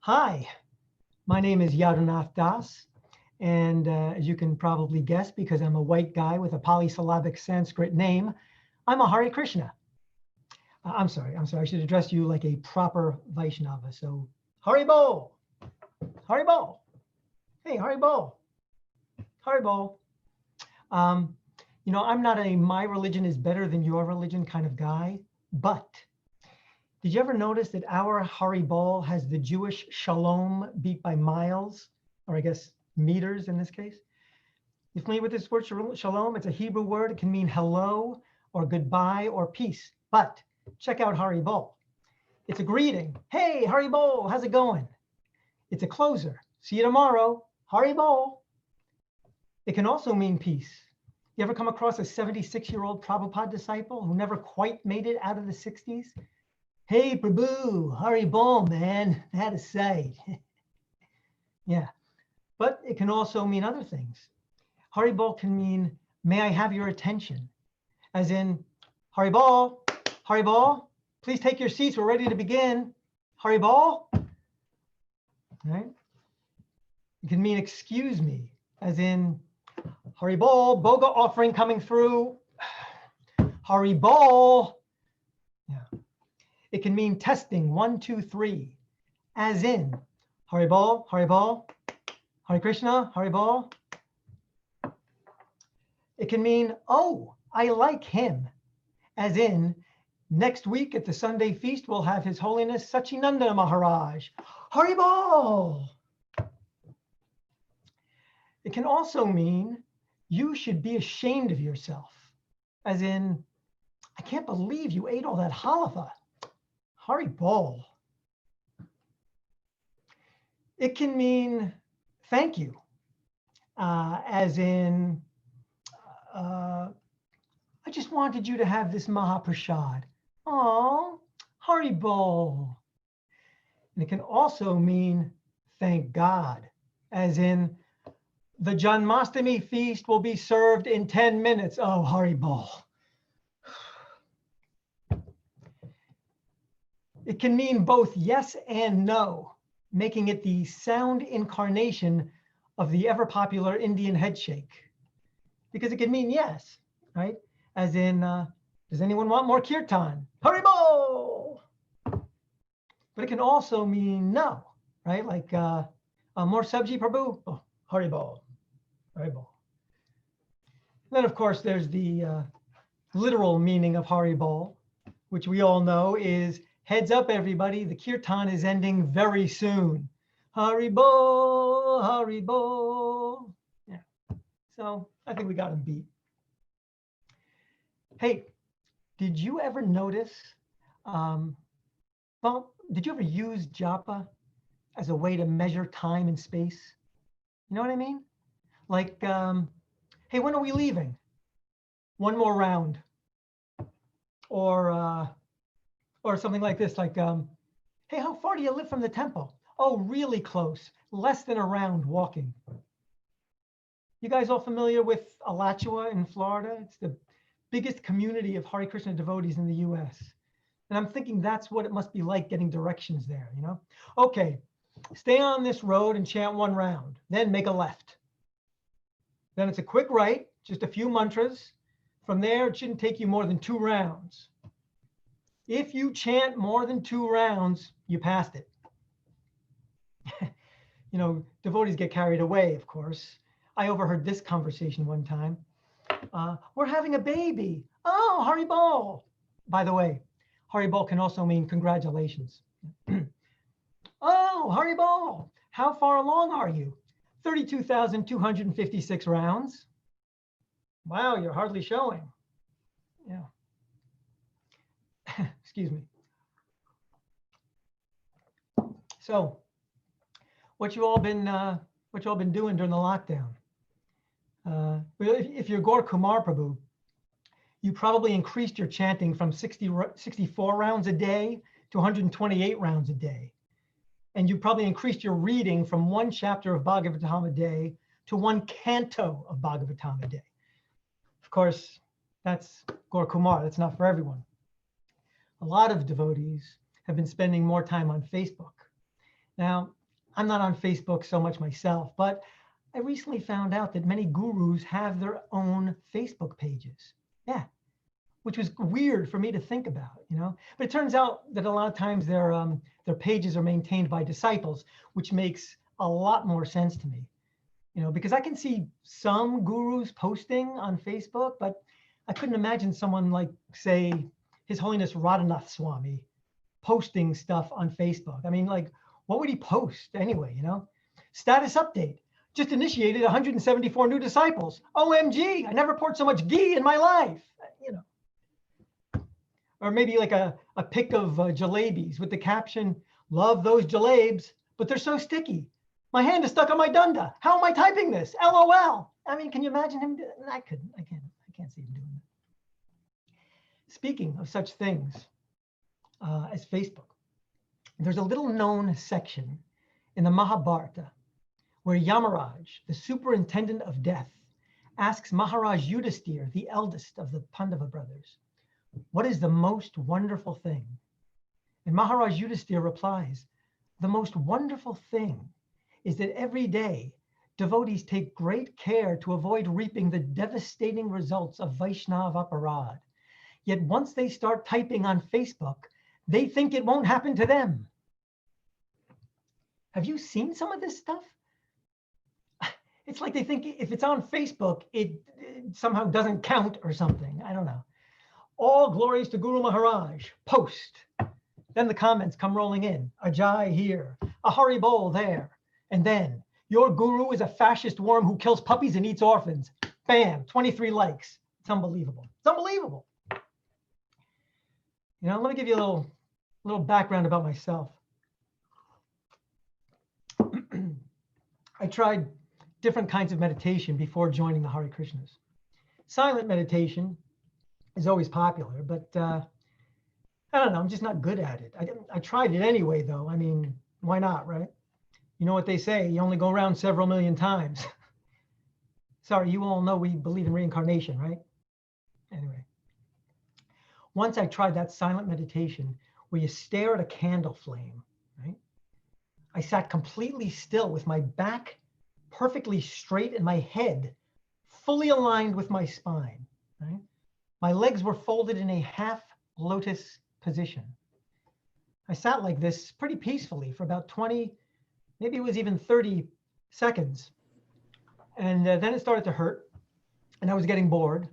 Hi, my name is Yadunath Das, and as you can probably guess, because I'm a white guy with a polysyllabic Sanskrit name, I'm a Hare Krishna. I'm sorry, I should address you like a proper Vaishnava. So, Haribol, Haribol, hey, Haribol, Haribol. I'm not a my religion is better than your religion kind of guy, but did you ever notice that our Haribol has the Jewish shalom beat by miles, or I guess meters in this case? You familiar with this word shalom? It's a Hebrew word. It can mean hello or goodbye or peace. But check out Haribol. It's a greeting. Hey, Haribol, how's it going? It's a closer. See you tomorrow. Haribol. It can also mean peace. You ever come across a 76-year-old Prabhupada disciple who never quite made it out of the 60s? Hey, prabhu, Haribol, man, out of sight. Yeah, but it can also mean other things. Haribol can mean, may I have your attention? As in, Haribol, Haribol, please take your seats. We're ready to begin. Haribol. Right? It can mean, excuse me, as in, Haribol, Boga offering coming through. Haribol. Yeah. It can mean testing, 1, 2, 3, as in, Haribol, Haribol, Hare Krishna, Haribol. It can mean, oh, I like him, as in, next week at the Sunday feast, we'll have His Holiness Sachinanda Maharaj. Haribol. It can also mean, you should be ashamed of yourself, as in, I can't believe you ate all that halava. Haribol. It can mean thank you, as in, I just wanted you to have this Mahaprasad. Oh, Haribol. And it can also mean thank God, as in, the Janmashtami feast will be served in 10 minutes. Oh, Haribol. It can mean both yes and no, making it the sound incarnation of the ever popular Indian head shake. Because it can mean yes, right? As in, does anyone want more kirtan? Haribol! But it can also mean no, right? Like more sabji, prabhu? Oh, Haribol, Haribol. Then, of course, there's the literal meaning of Haribol, which we all know is heads up, everybody, the kirtan is ending very soon. Haribol, Haribol. Yeah. So I think we got him beat. Hey, did you ever notice, did you ever use japa as a way to measure time and space? You know what I mean? Like, hey, when are we leaving? One more round. Or something like this, like, hey, how far do you live from the temple? Oh, really close, less than a round walking. You guys all familiar with Alachua in Florida? It's the biggest community of Hare Krishna devotees in the US. And I'm thinking that's what it must be like getting directions there, you know? Okay, stay on this road and chant one round, then make a left. Then it's a quick right, just a few mantras. From there, it shouldn't take you more than 2 rounds. If you chant more than 2 rounds, you passed it. You know, devotees get carried away, of course. I overheard this conversation one time. We're having a baby. Oh, Haribol. By the way, Haribol can also mean congratulations. Oh, Haribol. How far along are you? 32,256 rounds. Wow, you're hardly showing. Yeah. Excuse me. So, what you all been doing during the lockdown? If you're Gaur Kumar Prabhu, you probably increased your chanting from 64 rounds a day to 128 rounds a day, and you probably increased your reading from 1 chapter of Bhagavatam a day to 1 canto of Bhagavatam a day. Of course, that's Gaur Kumar. That's not for everyone. A lot of devotees have been spending more time on Facebook. Now, I'm not on Facebook so much myself, but I recently found out that many gurus have their own Facebook pages. Yeah, which was weird for me to think about, you know. But it turns out that a lot of times their pages are maintained by disciples, which makes a lot more sense to me, you know, because I can see some gurus posting on Facebook, but I couldn't imagine someone like, say, His Holiness Yadunath Swami posting stuff on Facebook. I mean, like, what would he post anyway, you know? Status update. Just initiated 174 new disciples. OMG, I never poured so much ghee in my life, you know. Or maybe like a pic of jalebis with the caption, love those jalebs, but they're so sticky. My hand is stuck on my dunda. How am I typing this? LOL. I mean, can you imagine him? I can't see him doing that. Speaking of such things as Facebook, there's a little known section in the Mahabharata where Yamaraj, the superintendent of death, asks Maharaj Yudhisthira, the eldest of the Pandava brothers, what is the most wonderful thing? And Maharaj Yudhisthira replies, the most wonderful thing is that every day devotees take great care to avoid reaping the devastating results of Vaishnava aparad. Yet once they start typing on Facebook, they think it won't happen to them. Have you seen some of this stuff? It's like they think if it's on Facebook, it somehow doesn't count or something. I don't know. All glories to Guru Maharaj. Post. Then the comments come rolling in. A Jai here, a Hari Bol there. And then, your guru is a fascist worm who kills puppies and eats orphans. Bam, 23 likes. It's unbelievable. It's unbelievable. You know, let me give you a little background about myself. I tried different kinds of meditation before joining the Hare Krishnas. Silent meditation is always popular, but I don't know, I'm just not good at it. I tried it anyway, though. I mean, why not, right? You know what they say, you only go around several million times. Sorry, you all know we believe in reincarnation, right? Anyway, once I tried that silent meditation where you stare at a candle flame, right? I sat completely still with my back perfectly straight and my head fully aligned with my spine, right? My legs were folded in a half lotus position. I sat like this pretty peacefully for about 20, maybe it was even 30 seconds. And then it started to hurt and I was getting bored.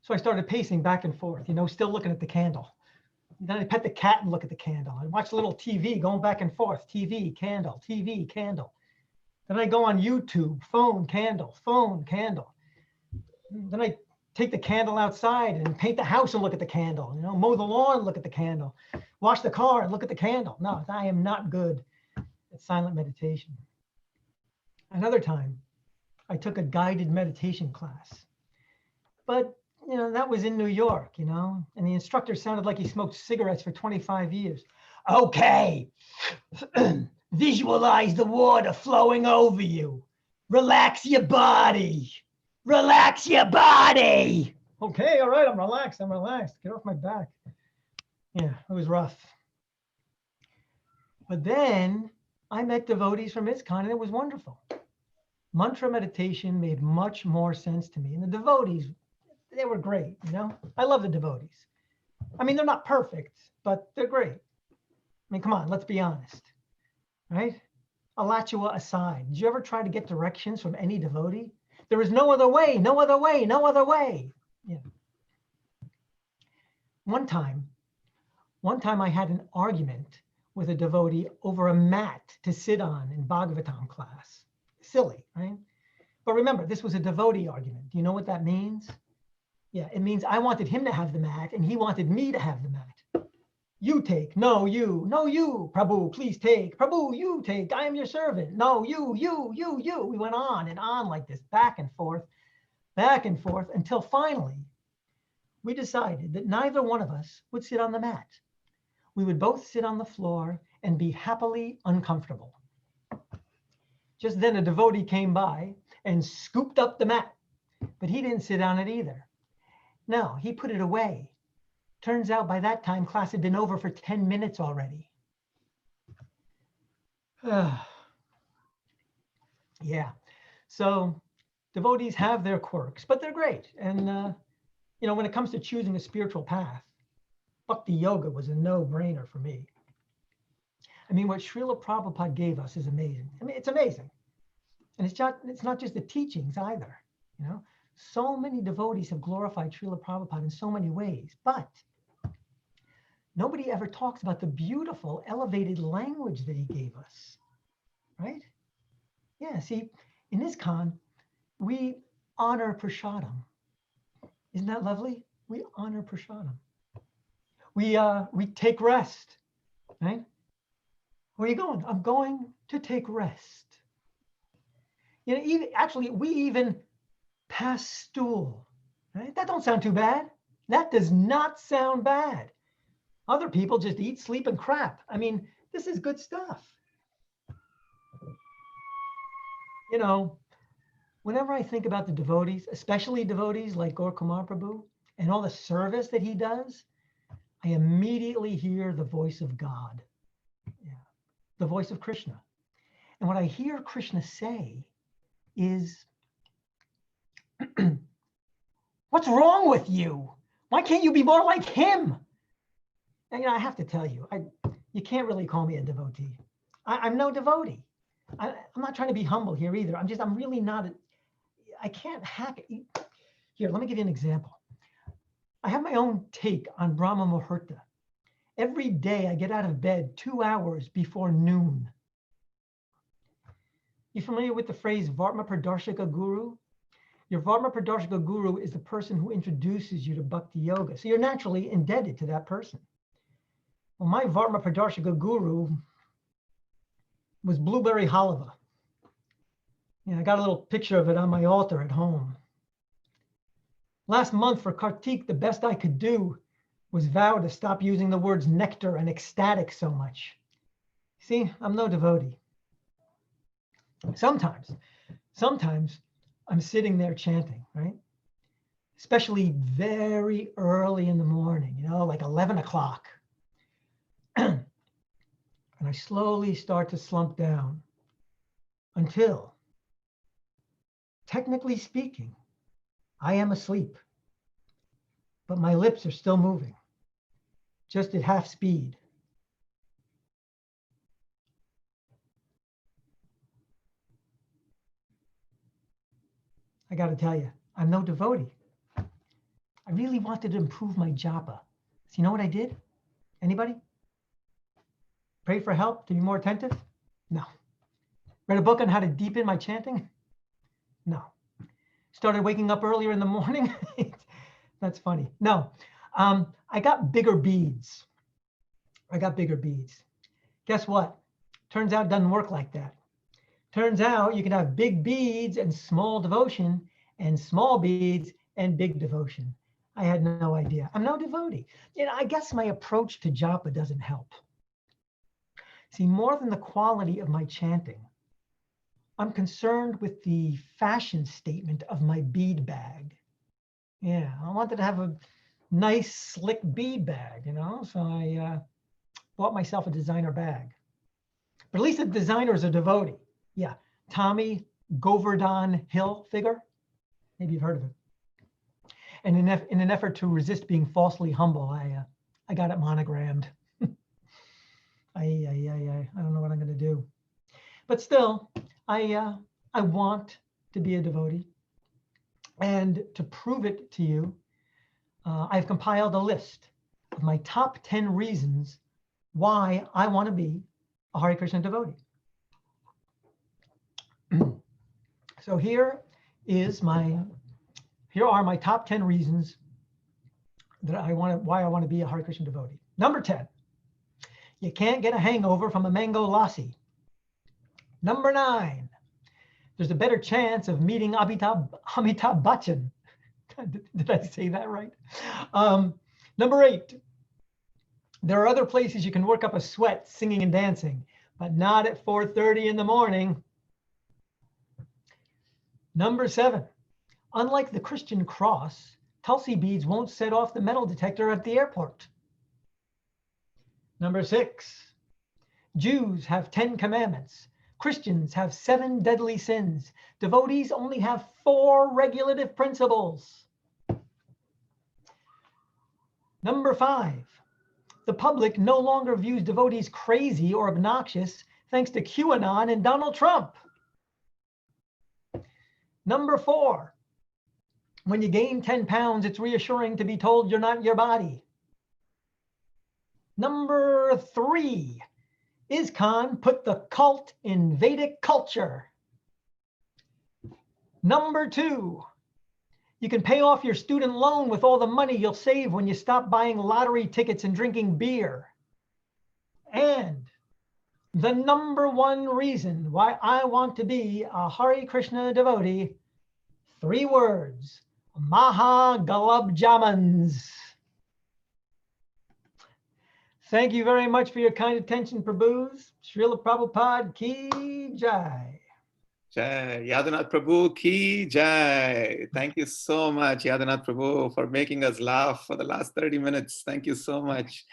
So I started pacing back and forth, you know, still looking at the candle. And then I pet the cat and look at the candle. I watch a little TV going back and forth, TV, candle, TV, candle. Then I go on YouTube, phone, candle, phone, candle. Then I take the candle outside and paint the house and look at the candle, you know, mow the lawn, look at the candle, wash the car and look at the candle. No, I am not good at silent meditation. Another time, I took a guided meditation class, but you know, that was in New York, you know, and the instructor sounded like he smoked cigarettes for 25 years. Okay, visualize the water flowing over you. Relax your body. Relax your body. Okay, all right, I'm relaxed. Get off my back. Yeah, it was rough. But then I met devotees from ISKCON and it was wonderful. Mantra meditation made much more sense to me. And the devotees, they were great, you know? I love the devotees. I mean, they're not perfect, but they're great. I mean, come on, let's be honest, right? Alachua aside, did you ever try to get directions from any devotee? There is no other way, no other way, no other way. Yeah. One time I had an argument with a devotee over a mat to sit on in Bhagavatam class. Silly, right? But remember, this was a devotee argument. Do you know what that means? Yeah, it means I wanted him to have the mat and he wanted me to have the mat. You take, no, you, no, you, Prabhu, please take, Prabhu, you take, I am your servant. No, you. We went on and on like this, back and forth, until finally we decided that neither one of us would sit on the mat. We would both sit on the floor and be happily uncomfortable. Just then a devotee came by and scooped up the mat, but he didn't sit on it either. No, he put it away. Turns out by that time, class had been over for 10 minutes already. Yeah. So devotees have their quirks, but they're great. And, when it comes to choosing a spiritual path, bhakti yoga was a no-brainer for me. I mean, what Srila Prabhupada gave us is amazing. I mean, it's amazing. And it's not just the teachings either. You know, so many devotees have glorified Srila Prabhupada in so many ways, but nobody ever talks about the beautiful, elevated language that he gave us, right? Yeah, see, in ISKCON, we honor prasadam. Isn't that lovely? We honor prasadam. We take rest, right? Where are you going? I'm going to take rest. We even pass stool, right? That don't sound too bad. That does not sound bad. Other people just eat, sleep, and crap. I mean, this is good stuff. You know, whenever I think about the devotees, especially devotees like Gaur Kumar Prabhu, and all the service that he does, I immediately hear the voice of God, yeah, the voice of Krishna. And what I hear Krishna say is, what's wrong with you? Why can't you be more like him? And, I have to tell you, you can't really call me a devotee. I'm no devotee. I'm not trying to be humble here either. I'm really not. I can't hack it. Here, let me give you an example. I have my own take on Brahma Muhurta. Every day I get out of bed 2 hours before noon. You familiar with the phrase Vartma Pradarshaka Guru? Your Vartma Pradarshaka Guru is the person who introduces you to Bhakti Yoga. So you're naturally indebted to that person. Well, my Vartma Pradarshaka Guru was blueberry halva. I got a little picture of it on my altar at home. Last month for Kartik, the best I could do was vow to stop using the words nectar and ecstatic so much. See, I'm no devotee. Sometimes I'm sitting there chanting, right? Especially very early in the morning, like 11 o'clock. And I slowly start to slump down until, technically speaking, I am asleep, but my lips are still moving, just at half speed. I got to tell you, I'm no devotee. I really wanted to improve my japa. So you know what I did? Anybody? Pray for help to be more attentive? No. Read a book on how to deepen my chanting? No. Started waking up earlier in the morning? That's funny. No. I got bigger beads. Guess what? Turns out it doesn't work like that. Turns out you can have big beads and small devotion, and small beads and big devotion. I had no idea. I'm no devotee. I guess my approach to japa doesn't help. See, more than the quality of my chanting, I'm concerned with the fashion statement of my bead bag. Yeah, I wanted to have a nice, slick bead bag, so I bought myself a designer bag. But at least the designer is a devotee. Yeah, Tommy Govardhan Hilfiger. Maybe you've heard of it. And in an effort to resist being falsely humble, I got it monogrammed. I don't know what I'm going to do. But still, I want to be a devotee. And to prove it to you, I've compiled a list of my top 10 reasons why I want to be a Hare Krishna devotee. So here are my top 10 reasons why I want to be a Hare Krishna devotee. Number 10, you can't get a hangover from a mango lassi. Number 9, there's a better chance of meeting Amitabh Bachchan. Did I say that right? Number 8, there are other places you can work up a sweat singing and dancing, but not at 4:30 in the morning. Number 7, unlike the Christian cross, Tulsi beads won't set off the metal detector at the airport. Number 6, Jews have 10 commandments, Christians have 7 deadly sins. Devotees only have 4 regulative principles. Number 5, the public no longer views devotees crazy or obnoxious thanks to QAnon and Donald Trump. Number 4, when you gain 10 pounds, it's reassuring to be told you're not your body. Number 3, ISKCON put the cult in Vedic culture. Number 2, you can pay off your student loan with all the money you'll save when you stop buying lottery tickets and drinking beer. And the number 1 reason why I want to be a Hare Krishna devotee, 3 words, Maha Gulab Jamans. Thank you very much for your kind attention, Prabhus. Srila Prabhupada ki jai. Jai. Yadunath Prabhu ki jai. Thank you so much, Yadunath Prabhu, for making us laugh for the last 30 minutes. Thank you so much.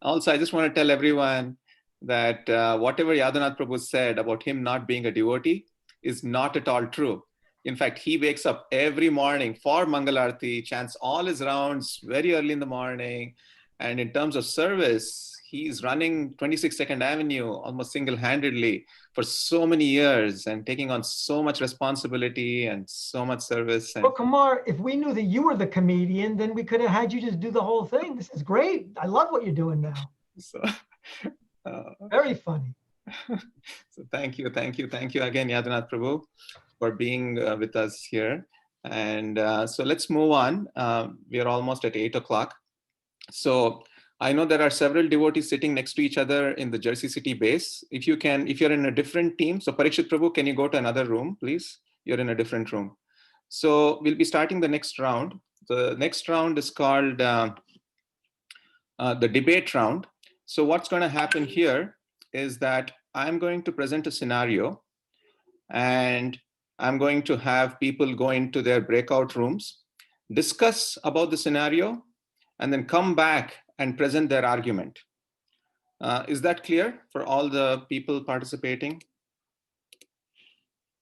Also, I just want to tell everyone that whatever Yadunath Prabhu said about him not being a devotee is not at all true. In fact, he wakes up every morning for Mangalarti, chants all his rounds very early in the morning. And in terms of service, he's running 26 Second Avenue almost single-handedly for so many years and taking on so much responsibility and so much service. And well, Kumar, if we knew that you were the comedian, then we could have had you just do the whole thing. This is great. I love what you're doing now. So, very funny. So thank you again, Yadunath Prabhu, for being with us here. And so let's move on. We are almost at 8 o'clock. So I know there are several devotees sitting next to each other in the Jersey City base. If you're in a different team, so Parikshit Prabhu, can you go to another room, please? You're in a different room. So we'll be starting the next round. The next round is called the debate round. So what's going to happen here is that I'm going to present a scenario and I'm going to have people go into their breakout rooms, discuss about the scenario, and then come back and present their argument. Is that clear for all the people participating?